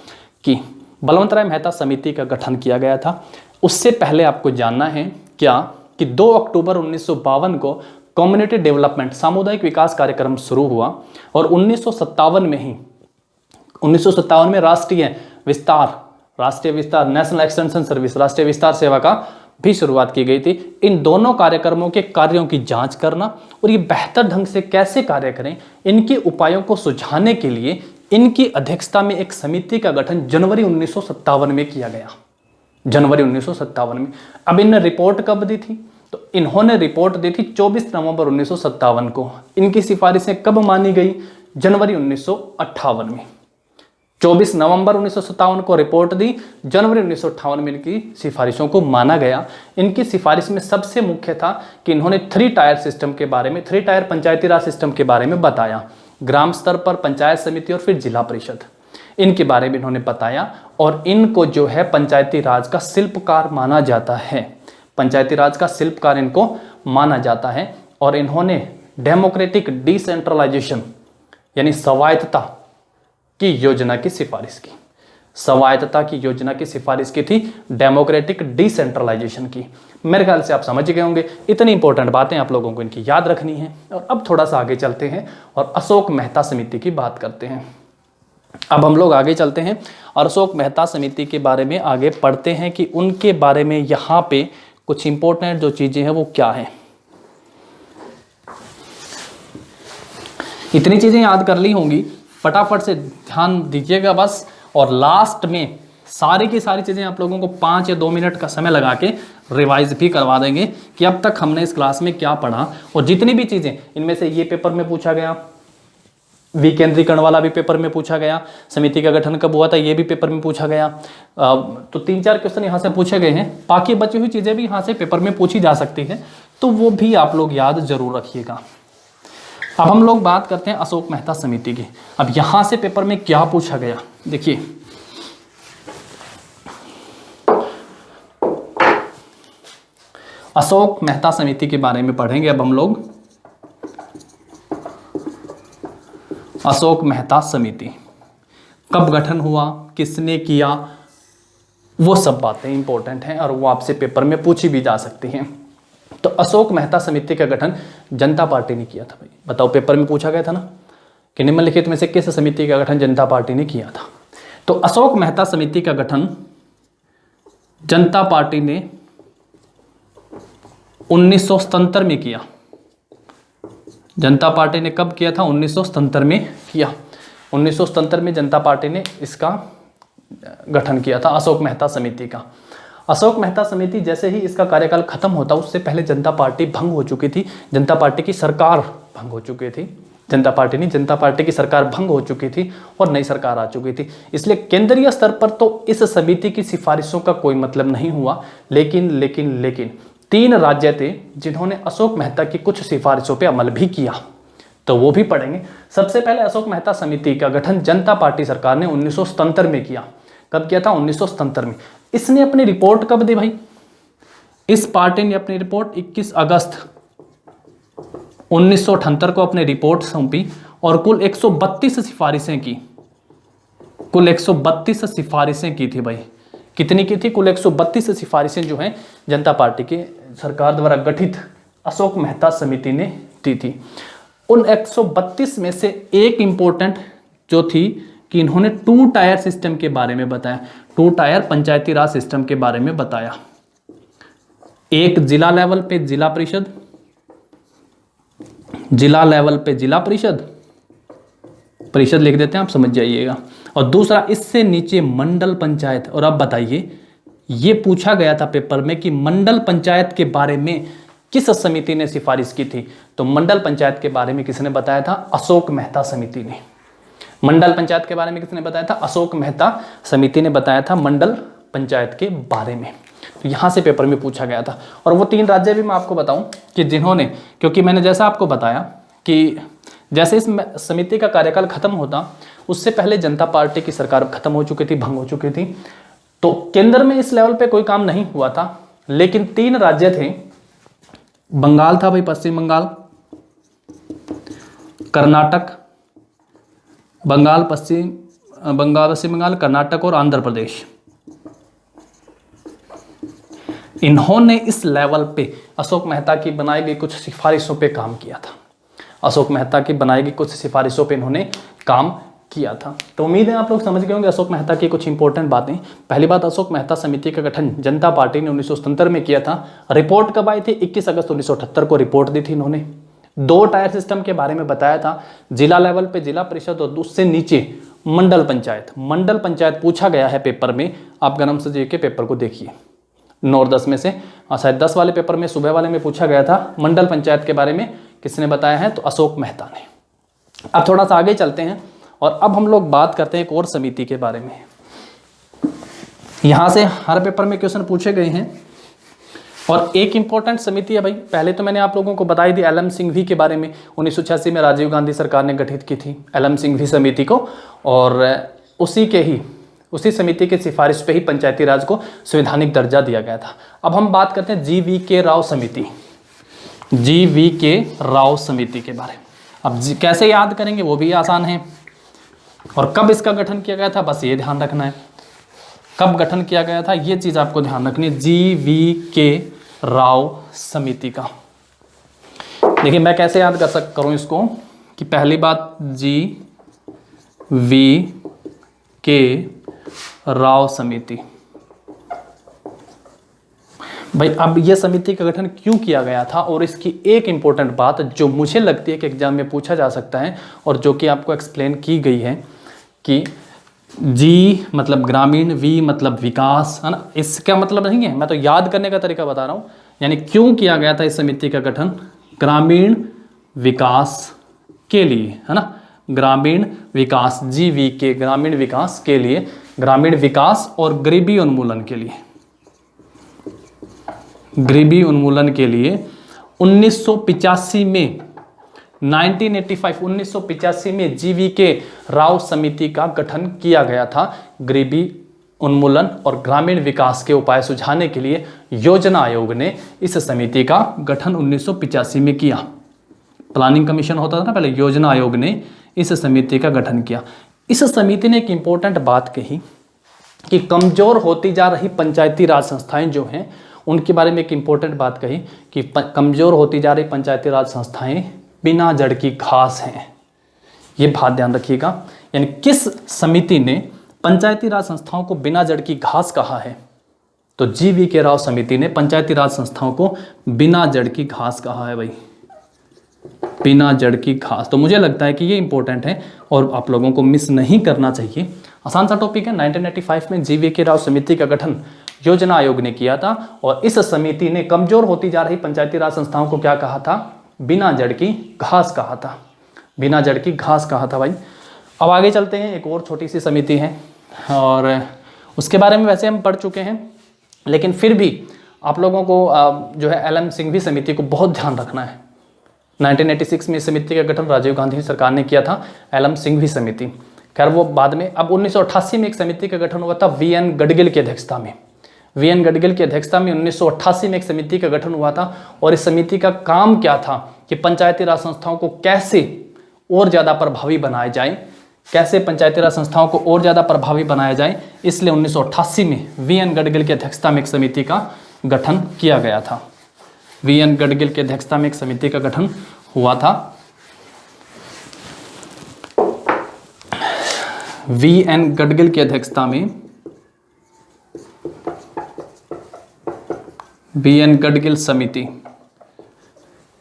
Speaker 1: कि बलवंत राय मेहता समिति का गठन किया गया था। उससे पहले आपको जानना है क्या कि 2 अक्टूबर 1952 को कम्युनिटी डेवलपमेंट, सामुदायिक विकास कार्यक्रम शुरू हुआ और 1957 में राष्ट्रीय विस्तार नेशनल एक्सटेंशन सर्विस, राष्ट्रीय विस्तार सेवा का भी शुरुआत की गई थी। इन दोनों कार्यक्रमों के कार्यों की जांच करना और ये बेहतर ढंग से कैसे कार्य करें, इनके उपायों को सुझाने के लिए इनकी अध्यक्षता में एक समिति का गठन जनवरी 1957 में किया गया। जनवरी 1957 में। अब इन्होंने रिपोर्ट कब दी थी? तो इन्होंने रिपोर्ट दी थी 24 नवंबर 1957 को। इनकी सिफारिशें कब मानी गई? जनवरी 1958 में। 24 नवंबर 1957 को रिपोर्ट दी, जनवरी 1958 में इनकी सिफारिशों को माना गया। इनकी सिफारिश में सबसे मुख्य था कि इन्होंने 3 टायर सिस्टम के बारे में, 3 टायर पंचायती राज सिस्टम के बारे में बताया। ग्राम स्तर पर पंचायत समिति और फिर जिला परिषद, इनके बारे में इन्होंने बताया। और इनको जो है पंचायती राज का शिल्पकार माना जाता है, पंचायती राज का शिल्पकार इनको माना जाता है। और इन्होंने डेमोक्रेटिक डिसेंट्रलाइजेशन यानी स्वायत्तता की योजना की सिफारिश की, स्वायत्तता की योजना की सिफारिश की थी, डेमोक्रेटिक डिसेंट्रलाइजेशन की। मेरे ख्याल से आप समझ गए होंगे। इतनी इंपॉर्टेंट बातें आप लोगों को इनकी याद रखनी है। और अब थोड़ा सा आगे चलते हैं और अशोक मेहता समिति की बात करते हैं। अब हम लोग आगे चलते हैं और अशोक मेहता समिति के बारे में आगे पढ़ते हैं कि उनके बारे में यहाँ पे कुछ इंपॉर्टेंट जो चीजें हैं वो क्या है। इतनी चीजें याद कर ली होंगी, फटाफट से ध्यान दीजिएगा बस। और लास्ट में सारी की सारी चीज़ें आप लोगों को 5 या 2 मिनट का समय लगा के रिवाइज भी करवा देंगे कि अब तक हमने इस क्लास में क्या पढ़ा। और जितनी भी चीज़ें इनमें से ये पेपर में पूछा गया, विकेंद्रीकरण वाला भी पेपर में पूछा गया, समिति का गठन कब हुआ था ये भी पेपर में पूछा गया, तो 3-4 क्वेश्चन यहाँ से पूछे गए हैं। बाकी बची हुई चीज़ें भी यहाँ से पेपर में पूछी जा सकती है, तो वो भी आप लोग याद जरूर रखिएगा। अब हम लोग बात करते हैं अशोक मेहता समिति की। अब यहां से पेपर में क्या पूछा गया, देखिए अशोक मेहता समिति के बारे में पढ़ेंगे। अब हम लोग अशोक मेहता समिति कब गठन हुआ, किसने किया, वो सब बातें इंपॉर्टेंट हैं और वो आपसे पेपर में पूछी भी जा सकती हैं। तो अशोक मेहता समिति का गठन जनता पार्टी ने किया था। भाई बताओ, पेपर में पूछा गया था ना कि निम्नलिखित में से किस समिति का गठन जनता पार्टी ने किया था। तो अशोक मेहता समिति का गठन जनता पार्टी ने 1977 में किया। जनता पार्टी ने कब किया था? 1977 में किया। 1977 में जनता पार्टी ने इसका गठन किया था, अशोक मेहता समिति का। अशोक मेहता समिति जैसे ही इसका कार्यकाल खत्म होता, उससे पहले जनता पार्टी भंग हो चुकी थी, जनता पार्टी की सरकार भंग हो चुकी थी। जनता पार्टी की सरकार भंग हो चुकी थी और नई सरकार आ चुकी थी। इसलिए केंद्रीय स्तर पर तो इस समिति की सिफारिशों का कोई मतलब नहीं हुआ। लेकिन 3 राज्य थे जिन्होंने अशोक मेहता की कुछ सिफारिशों पर अमल भी किया, तो वो भी पढ़ेंगे। सबसे पहले अशोक मेहता समिति का गठन जनता पार्टी सरकार ने 1977 में किया। कब किया था? 1977 में। इसने अपनी रिपोर्ट कब दी भाई? इस पार्टी ने अपनी रिपोर्ट 21 अगस्त 1978 को अपनी रिपोर्ट सौंपी और कुल 132 सिफारिशें की। कुल 132 सिफारिशें की थी भाई। कितनी की थी? कुल 132 सिफारिशें जो हैं जनता पार्टी की सरकार द्वारा गठित अशोक मेहता समिति ने दी थी। उन 132 में से एक इंपॉर्टेंट जो थी कि इन्होंने 2 टायर सिस्टम के बारे में बताया। 2 टायर पंचायती राज सिस्टम के बारे में बताया। एक जिला लेवल पे जिला परिषद, जिला लेवल पे जिला परिषद, परिषद लिख देते हैं आप समझ जाइएगा, और दूसरा इससे नीचे मंडल पंचायत। और अब बताइए, ये पूछा गया था पेपर में कि मंडल पंचायत के बारे में किस समिति ने सिफारिश की थी? तो मंडल पंचायत के बारे में किसने बताया था? अशोक मेहता समिति ने। मंडल पंचायत के बारे में किसने बताया था? अशोक मेहता समिति ने बताया था मंडल पंचायत के बारे में। तो यहां से पेपर में पूछा गया था। और वो 3 राज्य भी मैं आपको बताऊं कि जिन्होंने, क्योंकि मैंने जैसा आपको बताया कि जैसे इस समिति का कार्यकाल खत्म होता, उससे पहले जनता पार्टी की सरकार खत्म हो चुकी थी, भंग हो चुकी थी, तो केंद्र में इस लेवल पे कोई काम नहीं हुआ था। लेकिन 3 राज्य थे, बंगाल था भाई, पश्चिम बंगाल, कर्नाटक, पश्चिम बंगाल, कर्नाटक और आंध्र प्रदेश। इन्होंने इस लेवल पे अशोक मेहता की बनाई गई कुछ सिफारिशों पे काम किया था। अशोक मेहता की बनाई गई कुछ सिफारिशों पे इन्होंने काम किया था। तो उम्मीद है आप लोग समझ गए होंगे अशोक मेहता की कुछ इंपॉर्टेंट बातें। पहली बात, अशोक मेहता समिति का गठन जनता पार्टी ने 1977 में किया था। रिपोर्ट कब आई थी? 21 अगस्त 1978 को रिपोर्ट दी थी इन्होंने। 2 टायर सिस्टम के बारे में बताया था, जिला लेवल पे जिला परिषद और उससे नीचे मंडल पंचायत। मंडल पंचायत पूछा गया है पेपर में, आप गरम से जी के पेपर को देखिए 9 और 10 में से, शायद 10 वाले पेपर में, सुबह वाले में पूछा गया था मंडल पंचायत के बारे में किसने बताया है? तो अशोक मेहता ने। अब थोड़ा सा आगे चलते हैं और अब हम लोग बात करते हैं एक और समिति के बारे में। यहां से हर पेपर में क्वेश्चन पूछे गए हैं और एक इंपॉर्टेंट समिति है भाई। पहले तो मैंने आप लोगों को बताई थी एलएम सिंघवी के बारे में, 1986 में राजीव गांधी सरकार ने गठित की थी एलएम सिंघवी समिति को, और उसी समिति की सिफारिश पे ही पंचायती राज को संवैधानिक दर्जा दिया गया था। अब हम बात करते हैं GV.K. राव समिति, GV.K. राव समिति के बारे में। अब कैसे याद करेंगे वो भी आसान है, और कब इसका गठन किया गया था बस ये ध्यान रखना है, कब गठन किया गया था ये चीज आपको ध्यान रखनी है। GV.K. राव समिति का देखिए मैं कैसे याद करूं इसको, कि पहली बात GV.K. राव समिति। भाई अब यह समिति का गठन क्यों किया गया था, और इसकी एक इंपॉर्टेंट बात जो मुझे लगती है कि एग्जाम में पूछा जा सकता है और जो कि आपको एक्सप्लेन की गई है कि जी मतलब ग्रामीण, वी मतलब विकास, है ना, इसका मतलब नहीं है, मैं तो याद करने का तरीका बता रहा हूं। यानी क्यों किया गया था इस समिति का गठन? ग्रामीण विकास के लिए, है ना, ग्रामीण विकास, GV.K. ग्रामीण विकास के लिए, ग्रामीण विकास और गरीबी उन्मूलन के लिए, गरीबी उन्मूलन के लिए 1985 में 1985 में GV.K. राव समिति का गठन किया गया था। गरीबी उन्मूलन और ग्रामीण विकास के उपाय सुझाने के लिए योजना आयोग ने इस समिति का गठन 1985 में किया। प्लानिंग कमीशन होता था ना पहले, योजना आयोग ने इस समिति का गठन किया। इस समिति ने एक इंपॉर्टेंट बात कही कि कमजोर होती जा रही पंचायती राज संस्थाएं जो हैं उनके बारे में एक इंपॉर्टेंट बात कही कि कमजोर होती जा रही पंचायती राज संस्थाएं बिना जड़ की घास हैं। ये बात ध्यान रखिएगा। यानी किस समिति ने पंचायती राज संस्थाओं को बिना जड़ की घास कहा है? तो GV.K. राव समिति ने पंचायती राज संस्थाओं को बिना जड़ की घास कहा है भाई, बिना जड़ की घास। तो मुझे लगता है कि ये इंपॉर्टेंट है और आप लोगों को मिस नहीं करना चाहिए। आसान सा टॉपिक है। 1985 में GV.K. राव समिति का गठन योजना आयोग ने किया था और इस समिति ने कमजोर होती जा रही पंचायती राज संस्थाओं को क्या कहा था? बिना जड़ की घास कहा था, बिना जड़ की घास कहा था भाई। अब आगे चलते हैं। एक और छोटी सी समिति है और उसके बारे में वैसे हम पढ़ चुके हैं, लेकिन फिर भी आप लोगों को जो है एलएम सिंघवी समिति को बहुत ध्यान रखना है। 1986 में इस समिति का गठन राजीव गांधी सरकार ने किया था, एलएम सिंघवी समिति। खैर वो बाद में, अब 1988 में एक समिति का गठन हुआ था VN गडगिल की अध्यक्षता में। VN गडगिल की अध्यक्षता में 1988 में एक समिति का गठन हुआ था और इस समिति का काम क्या था कि पंचायती राज संस्थाओं को कैसे और ज़्यादा प्रभावी बनाए जाए, कैसे पंचायती राज संस्थाओं को और ज़्यादा प्रभावी बनाया जाए, इसलिए 1988 में वी.एन. गडगिल की अध्यक्षता में एक समिति का गठन किया गया था। वी.एन. गडगिल की अध्यक्षता में एक समिति का गठन हुआ था। वी.एन. गडगिल की अध्यक्षता में वी.एन. गडगिल समिति,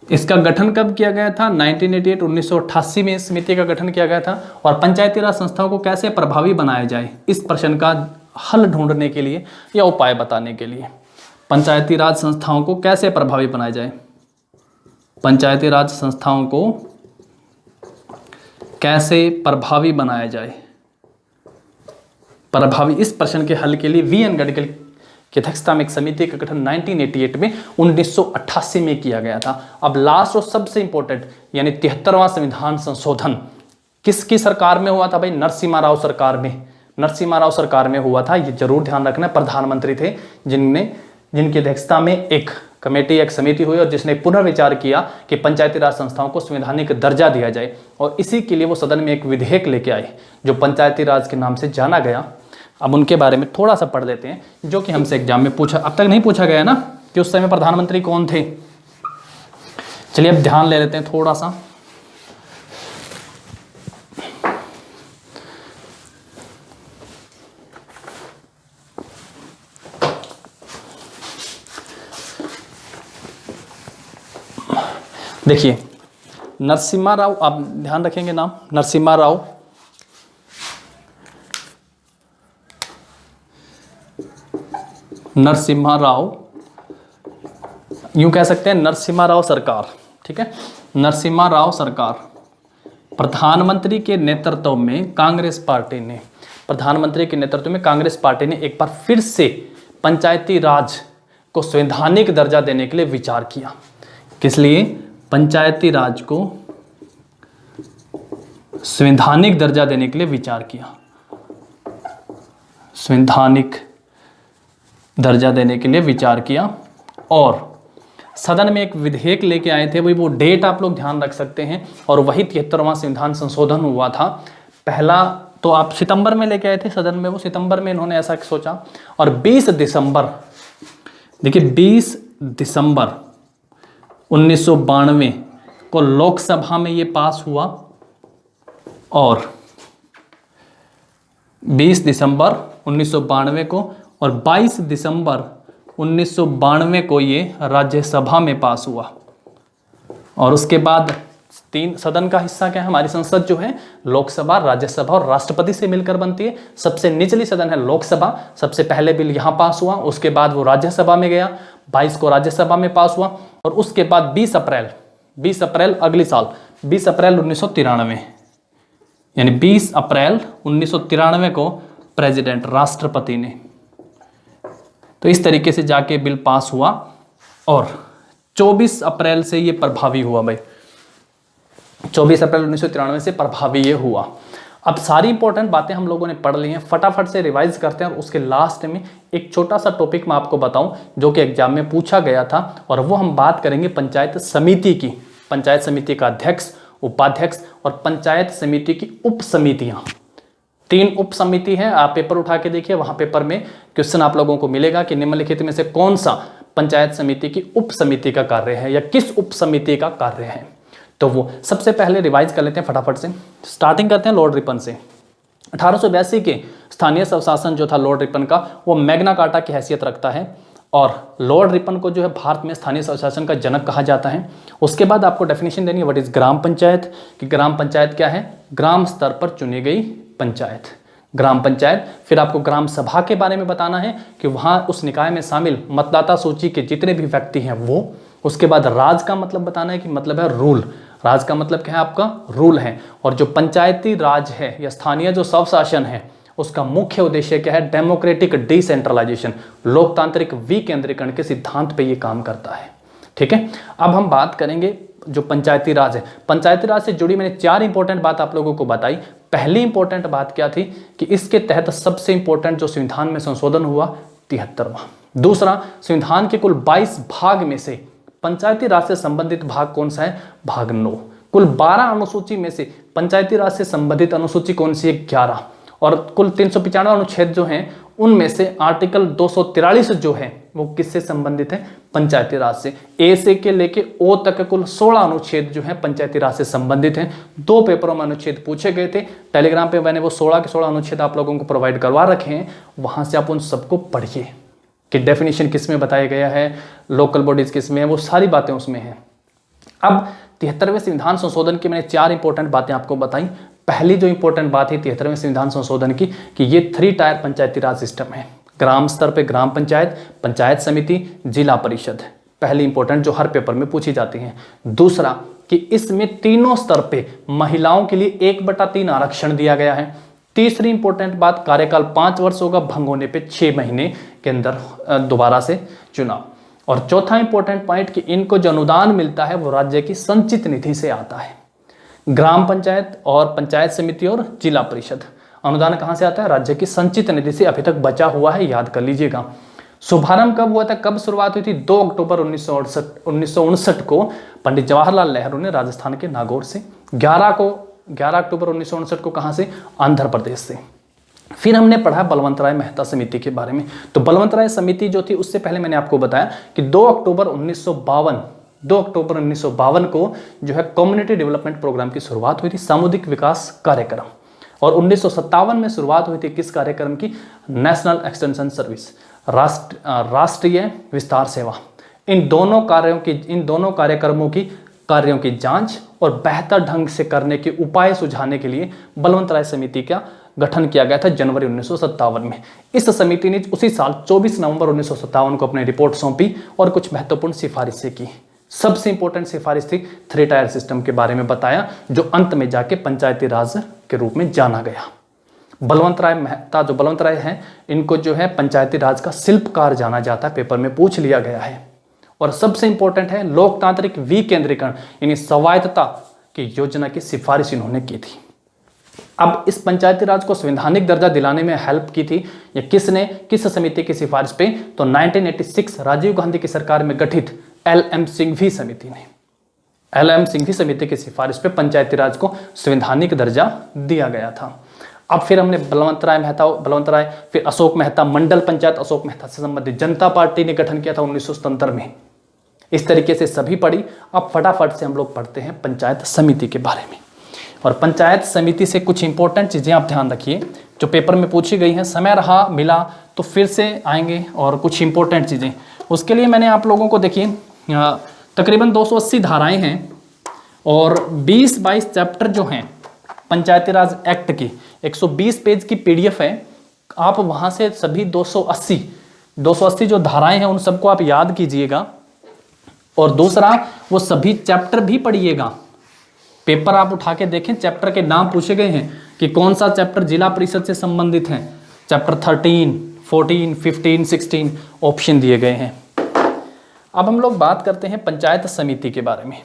Speaker 1: इसका गठन कब किया गया था? 1988 1988 में इस समिति का गठन किया गया था। और पंचायती राज संस्थाओं को कैसे प्रभावी बनाया जाए, इस प्रश्न का हल ढूंढने के लिए या उपाय बताने के लिए, पंचायती राज संस्थाओं को कैसे प्रभावी बनाया जाए, पंचायती राज संस्थाओं को कैसे प्रभावी बनाया जाए, प्रभावी, इस प्रश्न के हल के लिए वी.एन. गडगिल की अध्यक्षता में एक समिति का गठन 1988 में 1988 में किया गया था। अब लास्ट और सबसे इंपॉर्टेंट यानी 73वां संविधान संशोधन किसकी सरकार में हुआ था भाई? नरसिम्हा राव सरकार में, नरसिम्हा राव सरकार में हुआ था। ये जरूर ध्यान रखना। प्रधानमंत्री थे जिनकी अध्यक्षता में एक कमेटी, एक समिति हुई और जिसने पुनर्विचार किया कि पंचायती राज संस्थाओं को संवैधानिक दर्जा दिया जाए। और इसी के लिए वो सदन में एक विधेयक लेके आए जो पंचायती राज के नाम से जाना गया। अब उनके बारे में थोड़ा सा पढ़ लेते हैं, जो कि हमसे एग्जाम में पूछा, अब तक नहीं पूछा गया ना कि उस समय प्रधानमंत्री कौन थे। चलिए अब ध्यान ले लेते हैं थोड़ा सा। देखिए नरसिम्हा राव, आप ध्यान रखेंगे नाम नरसिम्हा राव, नरसिम्हा राव, यूं कह सकते हैं नरसिम्हा राव सरकार, ठीक है, नरसिम्हा राव सरकार। प्रधानमंत्री के नेतृत्व में कांग्रेस पार्टी ने, प्रधानमंत्री के नेतृत्व में कांग्रेस पार्टी ने एक बार फिर से पंचायती राज को संवैधानिक दर्जा देने के लिए विचार किया। किस लिए? पंचायती राज को संवैधानिक दर्जा देने के लिए विचार किया, संवैधानिक दर्जा देने के लिए विचार किया। और सदन में एक विधेयक लेके आए थे, वो डेट आप लोग ध्यान रख सकते हैं, और वही 73वां संविधान संशोधन हुआ था। पहला तो आप सितंबर में लेके आए थे सदन में, वो सितंबर में इन्होंने ऐसा सोचा। और 20 दिसंबर, देखिए 20 दिसंबर 1992 को लोकसभा में ये पास हुआ, और 20 दिसंबर 1992 को और 22 दिसंबर 1992 को ये राज्यसभा में पास हुआ। और उसके बाद तीन सदन का हिस्सा क्या है? हमारी संसद जो है लोकसभा, राज्यसभा और राष्ट्रपति से मिलकर बनती है। सबसे निचली सदन है लोकसभा। सबसे पहले बिल यहाँ पास हुआ, उसके बाद वो राज्यसभा में गया, 22 को राज्यसभा में पास हुआ। और उसके बाद 20 अप्रैल अगले साल 20 अप्रैल 1993, यानी 20 अप्रैल 1993 को प्रेसिडेंट, राष्ट्रपति ने, तो इस तरीके से जाके बिल पास हुआ। और 24 अप्रैल से ये प्रभावी हुआ भाई, 24 अप्रैल 1993 से प्रभावी ये हुआ। अब सारी इंपॉर्टेंट बातें हम लोगों ने पढ़ ली हैं, फटाफट से रिवाइज करते हैं। और उसके लास्ट में एक छोटा सा टॉपिक मैं आपको बताऊं जो कि एग्जाम में पूछा गया था, और वो हम बात करेंगे पंचायत समिति की, पंचायत समिति का अध्यक्ष, उपाध्यक्ष और पंचायत समिति की उप समितियां। 3 उप समिति हैं। आप पेपर उठा के देखिए, वहां पेपर में क्वेश्चन आप लोगों को मिलेगा कि निम्नलिखित में से कौन सा पंचायत समिति की उप समिति का कार्य है या किस उप समिति का कार्य है। तो वो सबसे पहले रिवाइज कर लेते हैं फटाफट से। स्टार्टिंग करते हैं लॉर्ड रिपन से। 1882 के स्थानीय स्वशासन जो था लॉर्ड रिपन का, वो मैग्ना कार्टा की हैसियत रखता है। और लॉर्ड रिपन को जो है भारत में स्थानीय स्वशासन का जनक कहा जाता है। उसके बाद आपको डेफिनेशन देनी है व्हाट इज ग्राम पंचायत, कि ग्राम पंचायत क्या है? ग्राम स्तर पर चुनी गई पंचायत, ग्राम पंचायत। फिर आपको ग्राम सभा के बारे में बताना है कि वहाँ उस निकाय में शामिल मतदाता सूची के जितने भी व्यक्ति हैं वो। उसके बाद राज का मतलब बताना है कि मतलब है रूल, राज का मतलब क्या है? आपका रूल है। और जो पंचायती राज है या स्थानीय जो स्वशासन है उसका मुख्य उद्देश्य क्या है? डेमोक्रेटिक डिसेंट्रलाइजेशन, लोकतांत्रिक विकेंद्रीकरण के सिद्धांत पे ये काम करता है। ठीक है, अब हम बात करेंगे जो पंचायती राज है। पंचायती राज से जुड़ी मैंने 4 इंपॉर्टेंट बात आप लोगों को बताई। पहली इंपॉर्टेंट बात क्या थी कि इसके तहत सबसे इंपॉर्टेंट जो संविधान में संशोधन हुआ 73वां। दूसरा, संविधान के कुल 22 भाग में से पंचायती राज से संबंधित भाग कौन सा है? भाग 9। कुल 12 अनुसूची में से पंचायती राज से संबंधित अनुसूची कौन सी है? 11। और कुल 395 अनुच्छेद जो हैं उनमें से आर्टिकल 243 जो है वो किससे संबंधित है? पंचायती राज से। ए से के लेके ओ तक कुल 16 अनुच्छेद जो है पंचायती राज से संबंधित हैं। 2 पेपरों में अनुच्छेद पूछे गए थे, टेलीग्राम पे मैंने वो 16 के 16 अनुच्छेद आप लोगों को प्रोवाइड करवा रखे हैं, वहां से आप उन सबको पढ़िए कि डेफिनेशन किस में बताया गया है, लोकल बॉडीज किस में है, वो सारी बातें उसमें हैं। अब 73वें संविधान संशोधन की मैंने 4 इंपॉर्टेंट बातें आपको बताई। पहली जो इंपॉर्टेंट बात है 73वें संविधान संशोधन की कि ये 3 टायर पंचायती राज सिस्टम है। ग्राम स्तर पे ग्राम पंचायत, पंचायत समिति, जिला परिषद। पहली इंपॉर्टेंट जो हर पेपर में पूछी जाती है। दूसरा कि इसमें तीनों स्तर पे महिलाओं के लिए 1/3 आरक्षण दिया गया है। तीसरी इंपॉर्टेंट बात, कार्यकाल 5 वर्ष होगा, भंग होने पे 6 महीने के अंदर दोबारा से चुनाव। और चौथा इंपॉर्टेंट पॉइंट कि इनको जो अनुदान मिलता है वो राज्य की संचित निधि से आता है। ग्राम पंचायत और पंचायत समिति और जिला परिषद अनुदान कहां से आता है? राज्य की संचित निधि से अभी तक बचा हुआ है, याद कर लीजिएगा। शुभारंभ कब हुआ था, कब शुरुआत हुई थी? 2 अक्टूबर 1959 को पंडित जवाहरलाल नेहरू ने राजस्थान के नागौर से। 11 अक्टूबर 1959 को कहां से? आंध्र प्रदेश से। फिर हमने पढ़ा बलवंत राय मेहता समिति के बारे में। तो बलवंत राय समिति जो थी उससे पहले मैंने आपको बताया कि 2 अक्टूबर 1952 को जो है कम्युनिटी डेवलपमेंट प्रोग्राम की शुरुआत हुई थी, सामुदायिक विकास कार्यक्रम। और 1957 में शुरुआत हुई थी किस कार्यक्रम की? नेशनल एक्सटेंशन सर्विस, राष्ट्रीय विस्तार सेवा। इन दोनों कार्यक्रमों की कार्यों की जांच और बेहतर ढंग से करने के उपाय सुझाने के लिए बलवंत राय समिति का गठन किया गया था जनवरी 1957 में। इस समिति ने उसी साल 24 नवंबर 1957 को अपनी रिपोर्ट सौंपी और कुछ महत्वपूर्ण सिफारिशें की। सबसे इंपॉर्टेंट सिफारिश थी 3 टायर सिस्टम के बारे में बताया, जो अंत में जाके पंचायती राज के रूप में जाना गया। बलवंत राय मेहता जो बलवंत राय हैं, इनको जो है पंचायती राज का शिल्पकार जाना जाता है, पेपर में पूछ लिया गया है। और सबसे इंपॉर्टेंट है लोकतांत्रिक विकेंद्रीकरण यानी स्वायत्तता की योजना की सिफारिश इन्होंने की थी। अब इस पंचायती राज को संवैधानिक दर्जा दिलाने में हेल्प की थी या किसने, किस समिति की सिफारिश पे? तो 1986 राजीव गांधी की सरकार में गठित LM सिंघवी समिति ने, LM सिंघवी समिति की सिफारिश पे पंचायती राज को संवैधानिक दर्जा दिया गया था। अब फिर हमने बलवंत राय, फिर अशोक मेहता, मंडल पंचायत अशोक मेहता से संबंधित जनता पार्टी ने गठन किया था 1977 में। इस तरीके से सभी पढ़ी। अब फटाफट से हम लोग पढ़ते हैं पंचायत समिति के बारे में। और पंचायत समिति से कुछ इंपॉर्टेंट चीज़ें आप ध्यान रखिए जो पेपर में पूछी गई हैं। समय रहा मिला तो फिर से आएंगे और कुछ इंपॉर्टेंट चीज़ें। उसके लिए मैंने आप लोगों को देखिए तकरीबन 280 धाराएं हैं और 20-22 चैप्टर जो हैं पंचायती राज एक्ट की 120 पेज की PDF है। आप वहाँ से सभी 280 जो धाराएं हैं उन सबको आप याद कीजिएगा। और दूसरा वो सभी चैप्टर भी पढ़िएगा। पेपर आप उठा के देखें, चैप्टर के नाम पूछे गए हैं कि कौन सा चैप्टर जिला परिषद से संबंधित है। चैप्टर 13, 14, 15, 16 ऑप्शन दिए गए हैं। अब हम लोग बात करते हैं पंचायत समिति के बारे में।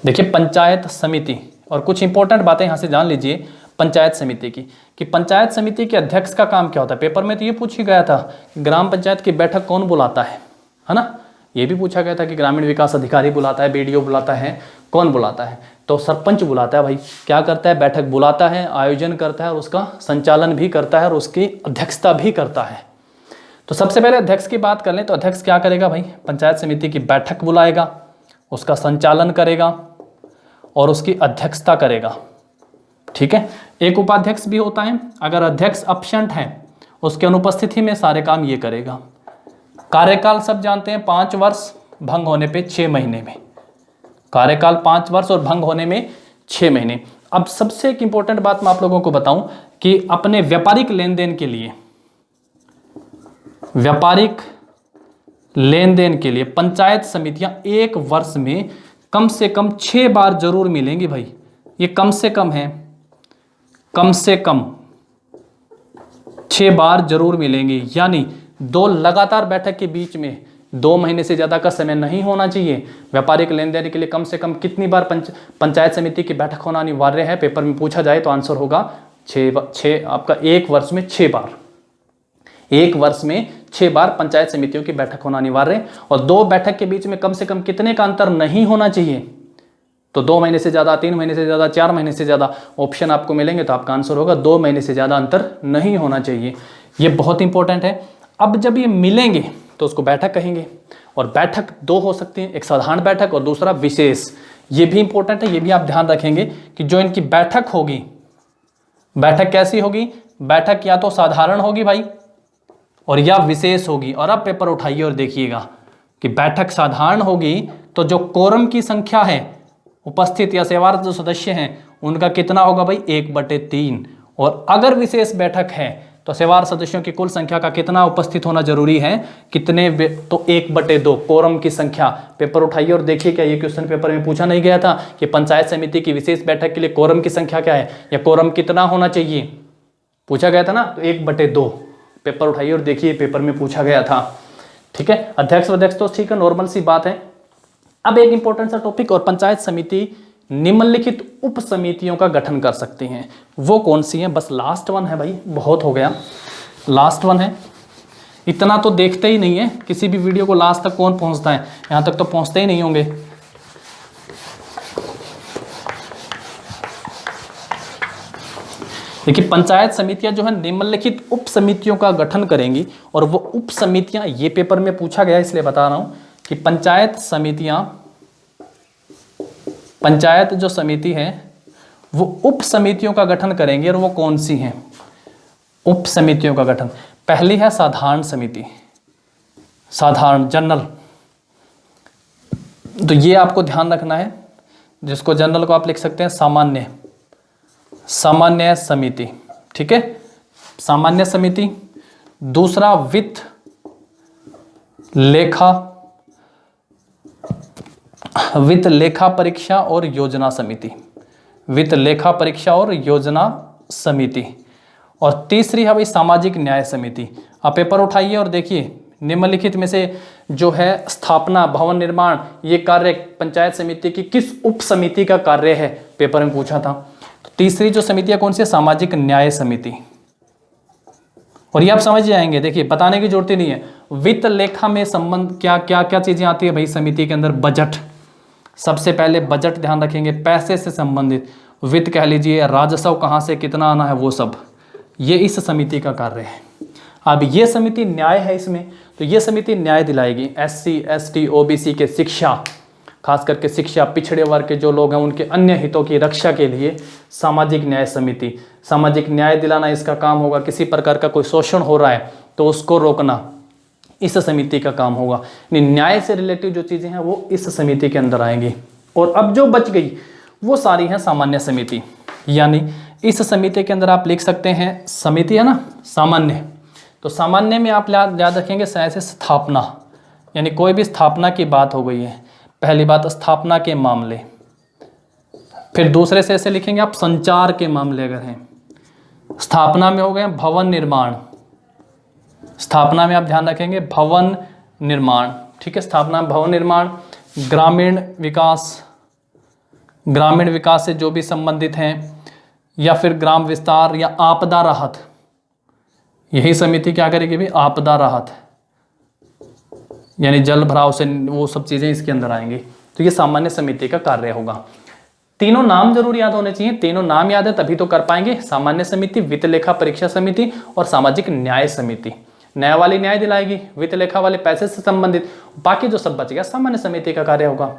Speaker 1: देखिए पंचायत समिति और कुछ इंपॉर्टेंट बातें यहां से जान लीजिए पंचायत समिति की कि पंचायत समिति के अध्यक्ष का काम क्या होता है। पेपर में तो ये पूछा गया था ग्राम पंचायत की बैठक कौन बुलाता है ना। ये भी पूछा गया था कि ग्रामीण विकास अधिकारी बुलाता है, BDO बुलाता है, कौन बुलाता है? तो सरपंच बुलाता है भाई। क्या करता है? बैठक बुलाता है, आयोजन करता है और उसका संचालन भी करता है और उसकी अध्यक्षता भी करता है। तो सबसे पहले अध्यक्ष की बात कर लें तो अध्यक्ष क्या करेगा भाई? पंचायत समिति की बैठक बुलाएगा, उसका संचालन करेगा और उसकी अध्यक्षता करेगा। ठीक है। एक उपाध्यक्ष भी होता है। अगर अध्यक्ष अब्सेंट है उसके अनुपस्थिति में सारे काम ये करेगा। कार्यकाल सब जानते हैं 5 वर्ष, भंग होने पे 6 महीने में। कार्यकाल 5 वर्ष और भंग होने में 6 महीने। अब सबसे एक इंपॉर्टेंट बात मैं आप लोगों को बताऊं कि अपने व्यापारिक लेन देन के लिए पंचायत समितियां 1 वर्ष में कम से कम 6 बार जरूर मिलेंगी भाई। ये कम से कम है, कम से कम 6 बार जरूर मिलेंगी। यानी 2 लगातार बैठक के बीच में 2 महीने से ज़्यादा का समय नहीं होना चाहिए। व्यापारिक लेन देन के लिए कम से कम कितनी बार पंचायत समिति की बैठक होना अनिवार्य है? पेपर में पूछा जाए तो आंसर होगा 6 आपका 1 वर्ष में 6 बार। 1 वर्ष में 6 बार पंचायत समितियों की बैठक होना अनिवार्य है। और 2 बैठक के बीच में कम से कम कितने का अंतर नहीं होना चाहिए? तो 2 महीने से ज़्यादा, 3 महीने से ज़्यादा, 4 महीने से ज़्यादा ऑप्शन आपको मिलेंगे तो आपका आंसर होगा 2 महीने से ज़्यादा अंतर नहीं होना चाहिए। ये बहुत इंपॉर्टेंट है। अब जब ये मिलेंगे तो उसको बैठक कहेंगे, और बैठक 2 हो सकती है, एक साधारण बैठक और दूसरा विशेष। ये भी इंपॉर्टेंट है, ये भी आप ध्यान रखेंगे कि जो इनकी बैठक होगी, बैठक कैसी होगी, बैठक या तो साधारण होगी भाई और या विशेष होगी। और अब पेपर उठाइए और देखिएगा कि बैठक साधारण होगी तो जो कोरम की संख्या है, उपस्थित या सेवारत जो सदस्य हैं उनका कितना होगा भाई, 1/3। और अगर विशेष बैठक है तो सेवार सदस्यों की कुल संख्या का कितना उपस्थित होना जरूरी है, कितने, तो 1/2 कोरम की संख्या। पेपर उठाइए और देखिए क्या ये क्वेश्चन पेपर में पूछा नहीं गया था कि पंचायत समिति की विशेष बैठक के लिए कोरम की संख्या क्या है या कोरम कितना होना चाहिए, पूछा गया था ना। तो 1/2 पेपर उठाइए और देखिए पेपर में पूछा गया था। ठीक है, अध्यक्ष अध्यक्ष तो ठीक है, नॉर्मल सी बात है। अब एक इंपॉर्टेंट सा टॉपिक, और पंचायत समिति निम्नलिखित उप समितियों का गठन कर सकती हैं, वो कौन सी हैं। बस लास्ट वन है भाई, बहुत हो गया, लास्ट वन है। इतना तो देखते ही नहीं है, किसी भी वीडियो को लास्ट तक कौन पहुंचता है, यहां तक तो पहुंचते ही नहीं होंगे। देखिए पंचायत समितियां जो है निम्नलिखित उप समितियों का गठन करेंगी, और वो उप समितियां, ये पेपर में पूछा गया इसलिए बता रहा हूं कि पंचायत समितियां, पंचायत जो समिति है वो उप समितियों का गठन करेंगे, और वो कौन सी हैं उप समितियों का गठन। पहली है साधारण समिति, साधारण जनरल, तो ये आपको ध्यान रखना है, जिसको जनरल को आप लिख सकते हैं सामान्य, सामान्य समिति। ठीक है, सामान्य समिति। दूसरा वित्त लेखा, वित्त लेखा परीक्षा और योजना समिति, वित्त लेखा परीक्षा और योजना समिति। और तीसरी है भाई सामाजिक न्याय समिति। आप पेपर उठाइए और देखिए निम्नलिखित में से जो है स्थापना, भवन निर्माण, ये कार्य पंचायत समिति की किस उप समिति का कार्य है, पेपर में पूछा था। तो तीसरी जो समिति है कौन सी है, सामाजिक न्याय समिति। और ये आप समझ जाएंगे, देखिए बताने की जरूरत ही नहीं है। वित्त लेखा में संबंध क्या क्या क्या चीजें आती है भाई समिति के अंदर, बजट, सबसे पहले बजट ध्यान रखेंगे, पैसे से संबंधित, वित्त कह लीजिए, राजस्व कहाँ से कितना आना है वो सब, ये इस समिति का कार्य है। अब ये समिति न्याय है इसमें, तो ये समिति न्याय दिलाएगी SC ST OBC के शिक्षा, खास करके शिक्षा, पिछड़े वर्ग के जो लोग हैं उनके अन्य हितों की रक्षा के लिए सामाजिक न्याय समिति, सामाजिक न्याय दिलाना इसका काम होगा। किसी प्रकार का कोई शोषण हो रहा है तो उसको रोकना इस समिति का काम होगा। न्याय से रिलेटिव जो चीज़ें हैं वो इस समिति के अंदर आएंगी। और अब जो बच गई वो सारी हैं सामान्य समिति, यानी इस समिति के अंदर आप लिख सकते हैं, समिति है ना सामान्य, तो सामान्य में आप याद रखेंगे ऐसे स्थापना, यानी कोई भी स्थापना की बात हो गई है, पहली बात स्थापना के मामले। फिर दूसरे से ऐसे लिखेंगे आप संचार के मामले अगर हैं, स्थापना में हो गए भवन निर्माण, स्थापना में आप ध्यान रखेंगे भवन निर्माण। ठीक है, स्थापना भवन निर्माण। ग्रामीण विकास, ग्रामीण विकास से जो भी संबंधित हैं, या फिर ग्राम विस्तार या आपदा राहत, यही समिति क्या करेगी भी, आपदा राहत, यानी जल भराव से वो सब चीजें इसके अंदर आएंगी। तो ये सामान्य समिति का कार्य होगा। तीनों नाम जरूर याद होने चाहिए, तीनों नाम याद है तभी तो कर पाएंगे। सामान्य समिति, वित्त लेखा परीक्षा समिति और सामाजिक न्याय समिति। न्याय वाली न्याय दिलाएगी, वित्त लेखा वाले पैसे से संबंधित, बाकी जो सब बच गया सामान्य समिति का कार्य होगा।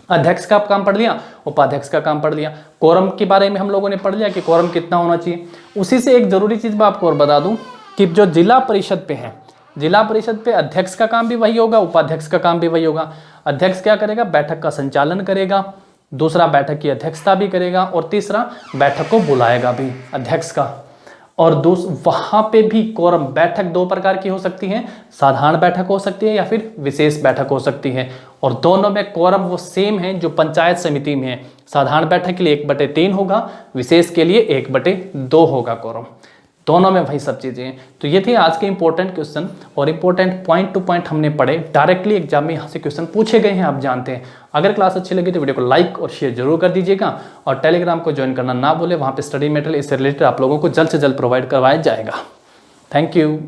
Speaker 1: अध्यक्ष का काम पढ़ लिया, उपाध्यक्ष का काम पढ़ लिया। कोरम के बारे में हम लोगों ने पढ़ लिया कि कोरम कितना होना चाहिए। उसी से एक जरूरी चीज मैं आपको और बता दूं कि जो जिला परिषद पे है, जिला परिषद पे अध्यक्ष का काम भी वही होगा, उपाध्यक्ष का काम भी वही होगा। अध्यक्ष क्या करेगा, बैठक का संचालन करेगा, दूसरा बैठक की अध्यक्षता भी करेगा, और तीसरा बैठक को बुलाएगा भी अध्यक्ष का। और वहां पे भी कोरम, बैठक 2 प्रकार की हो सकती है, साधारण बैठक हो सकती है या फिर विशेष बैठक हो सकती है, और दोनों में कोरम वो सेम है जो पंचायत समिति में है। साधारण बैठक के लिए 1/3 होगा, विशेष के लिए 1/2 होगा कोरम, दोनों में वही सब चीजें हैं। तो ये थे आज के इंपॉर्टेंट क्वेश्चन, और इंपॉर्टेंट पॉइंट टू पॉइंट हमने पढ़े। डायरेक्टली एग्जाम में यहाँ से क्वेश्चन पूछे गए हैं, आप जानते हैं। अगर क्लास अच्छी लगी तो वीडियो को लाइक और शेयर जरूर कर दीजिएगा, और टेलीग्राम को ज्वाइन करना ना भूले, वहाँ पे स्टडी मटेरियल इससे रिलेटेड आप लोगों को जल्द से जल्द प्रोवाइड करवाया जाएगा। Thank you.